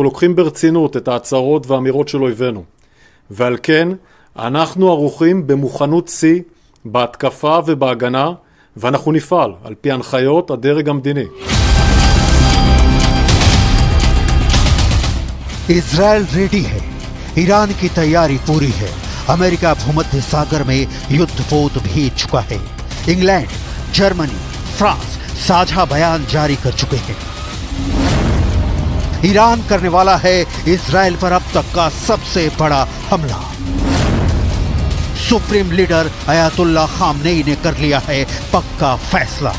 אנחנו לוקחים ברצינות את ההצהרות והאמירות של אויבינו, ועל כן אנחנו ערוכים במוכנות שיא בהתקפה ובהגנה, ואנחנו נפעל על פי הנחיות הדרג המדיני. Israel ready है, Iran की तैयारी पूरी है। अमेरिका भूमध्य सागर में युद्धपोत भेज चुका है। इंग्लैंड, जर्मनी, फ्रांस साझा बयान जारी कर चुके हैं। ईरान करने वाला है इजराइल पर अब तक का सबसे बड़ा हमला। सुप्रीम लीडर अयातुल्ला खामनेई ने कर लिया है पक्का फैसला।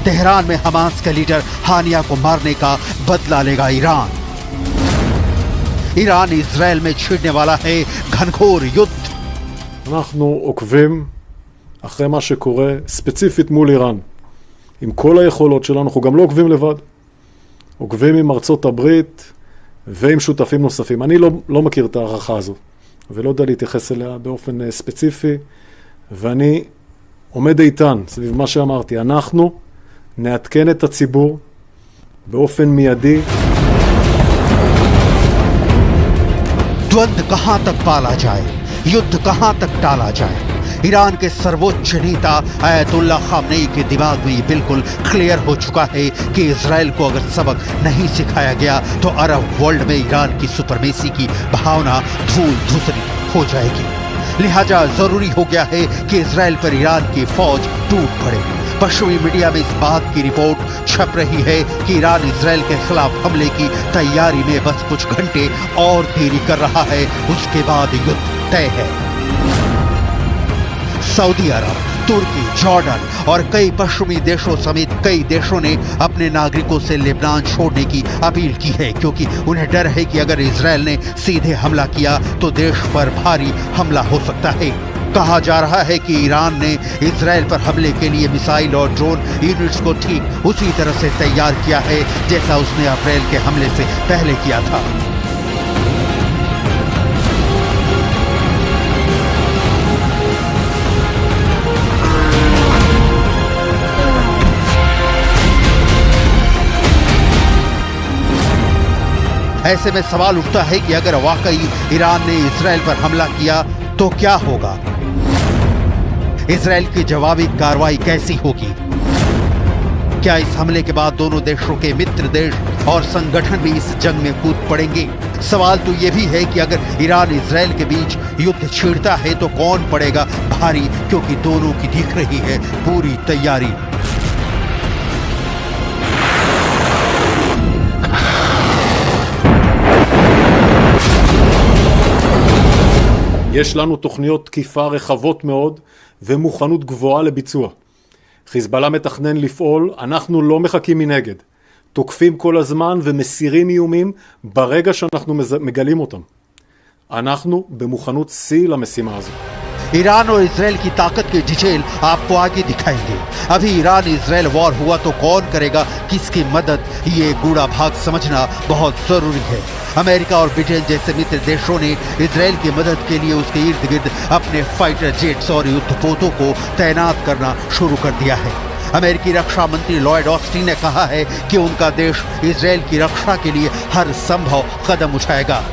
तेहरान में हमास के लीडर हानिया को मारने का बदला लेगा ईरान। ईरान इजराइल में छिड़ने वाला है घनघोर युद्ध। אנחנו עוקבים אחרי מה שקורה ספציפית מול איראן. עם כל היכולות שלנו, אנחנו גם לא עוקבים לבד. עוקבים עם ארצות הברית ועם שותפים נוספים. אני לא מכיר את הערכה הזו, ולא יודע להתייחס אליה באופן ספציפי, ואני עומד איתן סביב מה שאמרתי. אנחנו נעדכן את הציבור באופן מיידי. द्वंद्व कहां तक पाला जाए, युद्ध कहां तक टाला जाए, ईरान के सर्वोच्च नेता अयातुल्ला खामनेई के दिमाग में ये बिल्कुल क्लियर हो चुका है कि इजराइल को अगर सबक नहीं सिखाया गया तो अरब वर्ल्ड में ईरान की सुपरमेसी की भावना धूल धूसरी हो जाएगी। लिहाजा जरूरी हो गया है कि इजराइल पर ईरान की फौज टूट पड़े। पश्चिमी मीडिया में इस बात की रिपोर्ट छप रही है कि ईरान इजराइल के खिलाफ हमले की तैयारी में बस कुछ घंटे और देरी कर रहा है, उसके बाद युद्ध तय है। सऊदी अरब, तुर्की, जॉर्डन और कई पश्चिमी देशों समेत कई देशों ने अपने नागरिकों से लेबनान छोड़ने की अपील की है, क्योंकि उन्हें डर है कि अगर इजराइल ने सीधे हमला किया तो देश पर भारी हमला हो सकता है। कहा जा रहा है कि ईरान ने इजराइल पर हमले के लिए मिसाइल और ड्रोन यूनिट्स को ठीक उसी तरह से तैयार किया है जैसा उसने अप्रैल के हमले से पहले किया था। ऐसे में सवाल उठता है कि अगर वाकई ईरान ने इजराइल पर हमला किया तो क्या होगा? इजराइल की जवाबी कार्रवाई कैसी होगी? क्या इस हमले के बाद दोनों देशों के मित्र देश और संगठन भी इस जंग में कूद पड़ेंगे? सवाल तो यह भी है कि अगर ईरान इजराइल के बीच युद्ध छिड़ता है तो कौन पड़ेगा भारी, क्योंकि दोनों की दिख रही है पूरी तैयारी। יש לנו תוכניות תקיפה רחבות מאוד ומוכנות גבוהה לביצוע. חיזבאללה מתכנן לפעול, אנחנו לא מחכים מנגד. תוקפים כל הזמן ומסירים איומים ברגע שאנחנו מגלים אותם. אנחנו במוכנות שיא למשימה הזו. ईरान और इजराइल की ताकत के डिटेल आपको आगे दिखाएंगे। अभी ईरान इजराइल वॉर हुआ तो कौन करेगा किसकी मदद, ये गूढ़ा भाग समझना बहुत जरूरी है। अमेरिका और ब्रिटेन जैसे मित्र देशों ने इजराइल की मदद के लिए उसके इर्द गिर्द अपने फाइटर जेट्स और युद्धपोतों को तैनात करना शुरू कर दिया है। अमेरिकी रक्षा मंत्री लॉयड ऑस्टिन ने कहा है कि उनका देश इजराइल की रक्षा के लिए हर संभव कदम उठाएगा।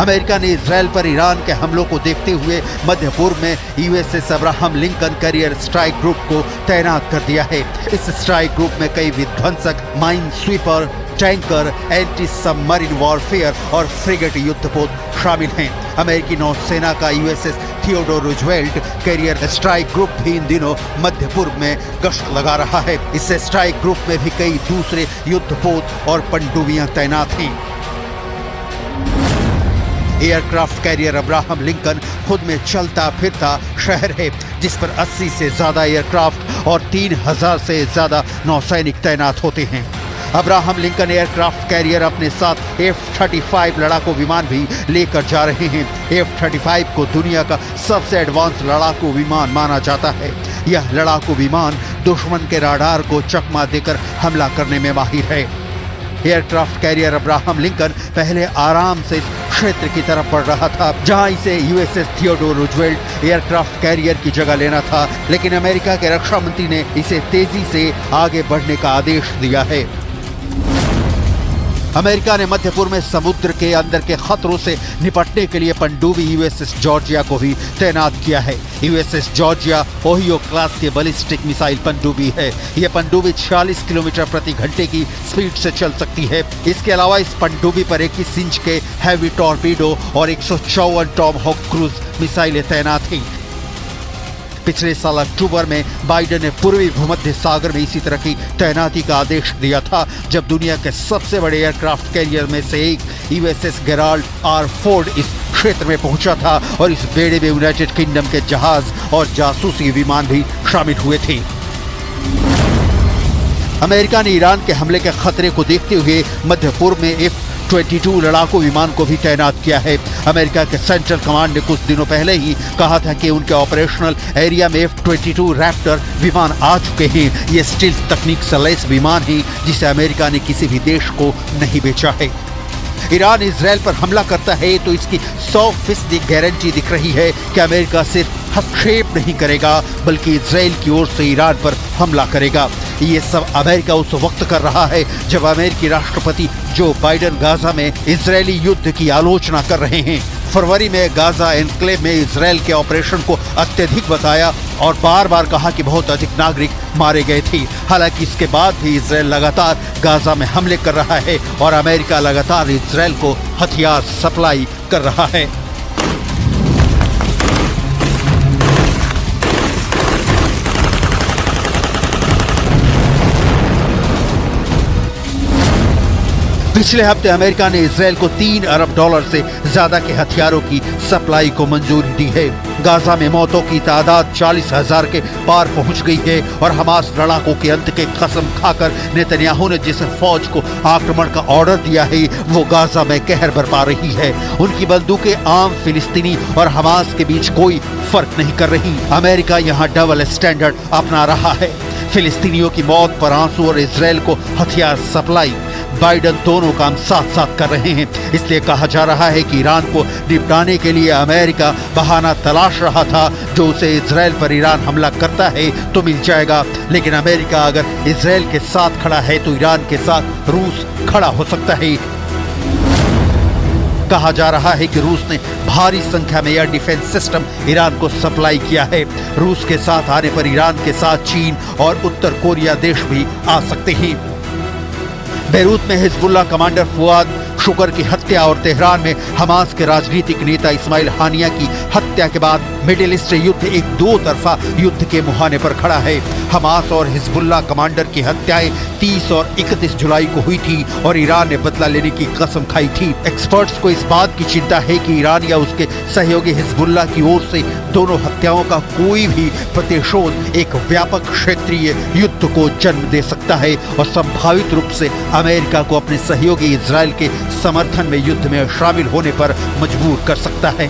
अमेरिका ने इजराइल पर ईरान के हमलों को देखते हुए मध्य पूर्व में USS Abraham Lincoln carrier strike group को तैनात कर दिया है। इस स्ट्राइक ग्रुप में कई विध्वंसक, mine sweeper, tanker, anti submarine warfare और फ्रिगेट युद्धपोत शामिल हैं। अमेरिकी नौसेना का USS Theodore Roosevelt carrier strike group भी इन दिनों मध्य पूर्व में गश्त लगा रहा है। इस स्ट्राइक ग्रुप में भी कई दूसरे युद्धपोत और पनडुब्बियां तैनात हैं। एयरक्राफ्ट कैरियर अब्राहम लिंकन खुद में चलता फिरता शहर है, जिस पर 80 से ज्यादा एयरक्राफ्ट और 3000 से ज्यादा नौसैनिक तैनात होते हैं। अब्राहम लिंकन एयरक्राफ्ट कैरियर अपने साथ F-35 लड़ाकू विमान भी लेकर जा रहे हैं। F-35 को दुनिया का सबसे एडवांस लड़ाकू विमान माना जाता है। यह लड़ाकू विमान दुश्मन के राडार को चकमा देकर हमला करने में माहिर है। एयरक्राफ्ट कैरियर अब्राहम लिंकन पहले आराम से इस क्षेत्र की तरफ बढ़ रहा था, जहां इसे USS Theodore Roosevelt aircraft carrier की जगह लेना था, लेकिन अमेरिका के रक्षा मंत्री ने इसे तेजी से आगे बढ़ने का आदेश दिया है। अमेरिका ने मध्य पूर्व में समुद्र के अंदर के खतरों से निपटने के लिए पनडुब्बी यूएसएस जॉर्जिया को भी तैनात किया है। यूएसएस जॉर्जिया ओहियो क्लास के बैलिस्टिक मिसाइल पनडुब्बी है। यह पनडुब्बी 46 किलोमीटर प्रति घंटे की स्पीड से चल सकती है। इसके अलावा इस पनडुब्बी पर 21 इंच के हैवी टॉर्पीडो और 154 टॉमहॉक क्रूज मिसाइलें तैनात हैं। पिछले साल अक्टूबर में बाइडेन ने पूर्वी भूमध्य सागर में इसी तरह की तैनाती का आदेश दिया था, जब दुनिया के सबसे बड़े एयरक्राफ्ट कैरियर में से एक यूएसएस गेराल्ड आर फोर्ड इस क्षेत्र में पहुंचा था और इस बेड़े में यूनाइटेड किंगडम के जहाज और जासूसी विमान भी शामिल हुए थे। अमेरिका ने ईरान के हमले के खतरे को देखते हुए मध्य पूर्व में F-22 लड़ाकू विमान को भी तैनात किया है। अमेरिका के सेंट्रल कमांड ने कुछ दिनों पहले ही कहा था कि उनके ऑपरेशनल एरिया में F-22 रैप्टर विमान आ चुके हैं। ये स्टील्थ तकनीक से लैस विमान है जिसे अमेरिका ने किसी भी देश को नहीं बेचा है। ईरान इजराइल पर हमला करता है तो इसकी 100% गारंटी दिख रही है कि अमेरिका सिर्फ हस्तक्षेप नहीं करेगा बल्कि इजराइल की ओर से ईरान पर हमला करेगा। ये सब अमेरिका उस वक्त कर रहा है जब अमेरिकी राष्ट्रपति जो बाइडेन गाजा में इजरायली युद्ध की आलोचना कर रहे हैं। फरवरी में गाजा एनक्लेव में इजराइल के ऑपरेशन को अत्यधिक बताया और बार बार कहा कि बहुत अधिक नागरिक मारे गए थे। हालांकि इसके बाद भी इजराइल लगातार गाजा में हमले कर रहा है और अमेरिका लगातार इजराइल को हथियार सप्लाई कर रहा है। पिछले हफ्ते अमेरिका ने इजराइल को $3 अरब से ज्यादा के हथियारों की सप्लाई को मंजूरी दी है। गाजा में मौतों की तादाद 40,000 के पार पहुंच गई है और हमास लड़ाकों के अंत के कसम खाकर नेतन्याहू ने जिस फौज को आक्रमण का ऑर्डर दिया है वो गाजा में कहर बरपा रही है। उनकी बंदूकें आम फिलिस्तीनी और हमास के बीच कोई फर्क नहीं कर रही। अमेरिका यहाँ डबल स्टैंडर्ड अपना रहा है। फिलिस्तीनियों की मौत पर आंसू और इजराइल को हथियार सप्लाई, बाइडेन दोनों काम साथ साथ कर रहे हैं। इसलिए कहा जा रहा है कि ईरान को निपटाने के लिए अमेरिका बहाना तलाश रहा था जो उसे इजराइल पर ईरान हमला करता है तो मिल जाएगा। लेकिन अमेरिका अगर इजराइल के साथ खड़ा है तो ईरान के साथ रूस खड़ा हो सकता है। कहा जा रहा है कि रूस ने भारी संख्या में एयर डिफेंस सिस्टम ईरान को सप्लाई किया है। रूस के साथ आने पर ईरान के साथ चीन और उत्तर कोरिया देश भी आ सकते हैं। बेरूत में हिजबुल्लाह कमांडर फुआद शुक्र की हत्या और तेहरान में हमास के राजनीतिक नेता इस्माइल हानिया की हत्या के बाद मिडिल ईस्ट युद्ध एक दो तरफा युद्ध के मुहाने पर खड़ा है। हमास और हिजबुल्लाह कमांडर की हत्याएं 30 और 31 जुलाई को हुई थी और ईरान ने बदला लेने की कसम खाई थी। एक्सपर्ट्स को इस बात की चिंता है कि ईरान या उसके सहयोगी हिजबुल्लाह की ओर से दोनों हत्याओं का कोई भी प्रतिशोध एक व्यापक क्षेत्रीय युद्ध को जन्म दे सकता है और संभावित रूप से अमेरिका को अपने सहयोगी इजराइल के समर्थन में युद्ध में शामिल होने पर मजबूर कर सकता है।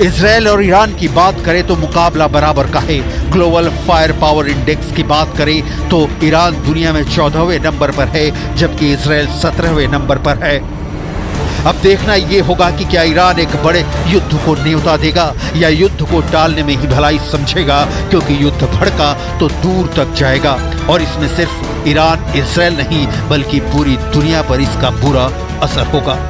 इजराइल और ईरान की बात करें तो मुकाबला बराबर का है। ग्लोबल फायर पावर इंडेक्स की बात करें तो ईरान दुनिया में 14वें नंबर पर है जबकि इजराइल 17वें नंबर पर है। अब देखना ये होगा कि क्या ईरान एक बड़े युद्ध को न्योता देगा या युद्ध को टालने में ही भलाई समझेगा, क्योंकि युद्ध भड़का तो दूर तक जाएगा और इसमें सिर्फ ईरान इजराइल नहीं बल्कि पूरी दुनिया पर इसका बुरा असर होगा।